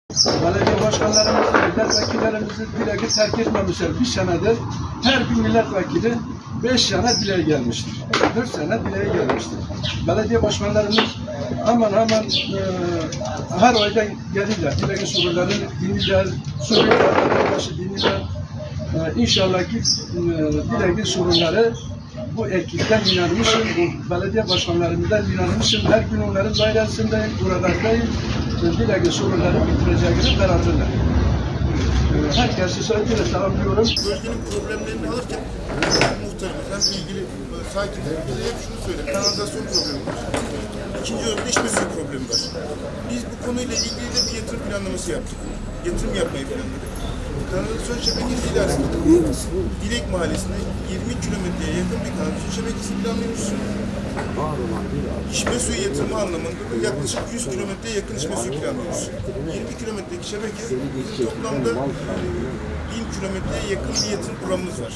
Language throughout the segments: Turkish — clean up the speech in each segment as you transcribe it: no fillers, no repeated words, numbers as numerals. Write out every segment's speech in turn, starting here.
Belediye başkanlarımız, milletvekillerimizi dileği terk etmemişler bir senedir. Her bir milletvekili 5 sene dileğe gelmiştir. 4 sene dileğe gelmiştir. Belediye başkanlarımız hemen her ayda gelirler. Dileği sorularını dinlerler, soruyorlar, dinlerler. İnşallah ki dileği sorunları bu ekipten inanmışım, bu belediye başkanlarımızdan inanmışım. Her gün onların dairesindeyim, buradayım. Dileği sorunları bitireceğine kararlılar. Herkese saygıyla selamlıyorum. Bölgenin problemlerini alırken muhtarımız hem ilgili sakinler bize hep şunu söyledi. Kanalizasyon problemi var. İkinci örneğde içme suyu problemi var. Biz bu konuyla ilgili de bir yatırım planlaması yaptık. Yatırım yapmayı planladık. Kanalizasyon şebekesiyle alakalı Dilek Mahallesi'nde 20 kilometreye yakın bir kanalizasyon şebekesi planlıyoruz. İçme suyu yatırımı anlamında da yaklaşık 100 kilometreye yakın içme suyu planlıyoruz. 20 kilometredeki şebeke bizim toplamda 1000 kilometreye yakın bir yatırım programımız var.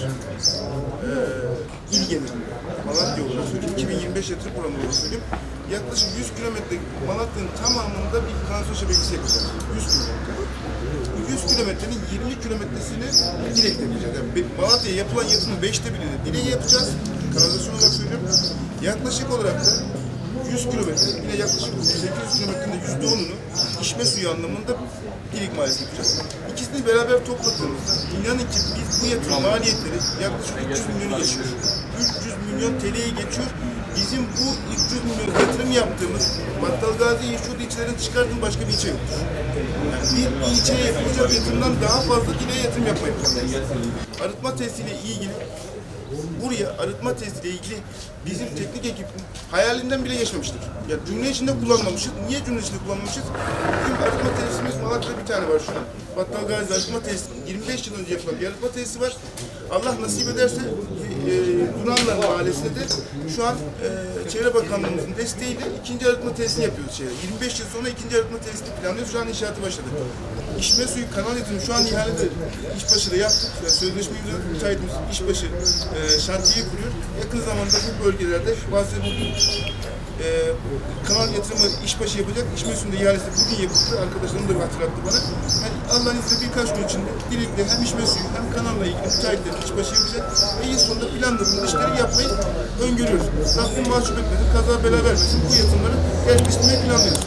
İl genelinde. Malatya olarak söyleyeyim. 2025 yatırım programı olarak söyleyeyim. Yaklaşık 100 kilometre Malatya'nın tamamında bir kanalizasyon şebekesi yapacağız. 100 kilometre. Bu 100 kilometrenin 20 kilometresini direkt yapacağız. Yani Malatya'ya yapılan yatırımın 5'te birini direkt yapacağız. Kanalizasyon olarak söylüyorum. Yaklaşık olarak da 100 kilometre, yine yaklaşık 800 kilometrenin %10'unu içme suyu anlamında Dilik Mahallesi yapacağız. İkisini beraber topladığımızda inanın ki biz bu yatırım maliyetleri yaklaşık 300 milyonu geçiyor. 300 milyon TL'ye geçiyor. Bizim bu 300 milyon yatırım yaptığımız Battalgazi, Yeşil ilçelerin çıkardığım başka bir ilçe yoktur. Yani bir ilçeye yapılacak yatırımdan daha fazla Dilek'e yatırım yapmayı planlıyoruz. Arıtma tesisiyle ilgili buraya arıtma tesisiyle ilgili bizim teknik ekip hayalinden bile geçmemiştik. Yani cümle içinde kullanmamışız. Niye cümle içinde kullanmamışız? Bizim arıtma tesisimiz Malatya'da bir tane var şu an. Battalgazi arıtma tesisi. 25 yıl önce yapılan bir arıtma tesisi var. Allah nasip ederse Yunanlar Mahallesi'nde de şu an Çevre Bakanlığımızın desteğiyle ikinci arıtma tesisini yapıyoruz. 25 yıl sonra ikinci arıtma tesisini planlıyoruz. Şu an inşaatı başladı. İçme suyu kanal yatırımı şu an ihalede İşbaşı'da yaptık. Yani sözleşme imzaladık. Müteahhitimiz İşbaşı şantiyeyi kuruyor. Yakın zamanda bu bölgelerde bazı kanal yatırımı işbaşı yapacak. İçme suyunda ihalesi bugün yapıldı. Arkadaşlarım da hatırlattı bana. Yani Allah'ın izniyle birkaç gün içinde Dilek'te hem içme suyu hem kanalla ilgili müteahhitlerin işbaşı yapacak. Ve yıl sonunda planladığımız işleri yapmayı öngörüyoruz. Rabbim mahcup etmesin, kaza bela vermesin. Bu yatırımları gerçekleştirmeyi planlıyoruz.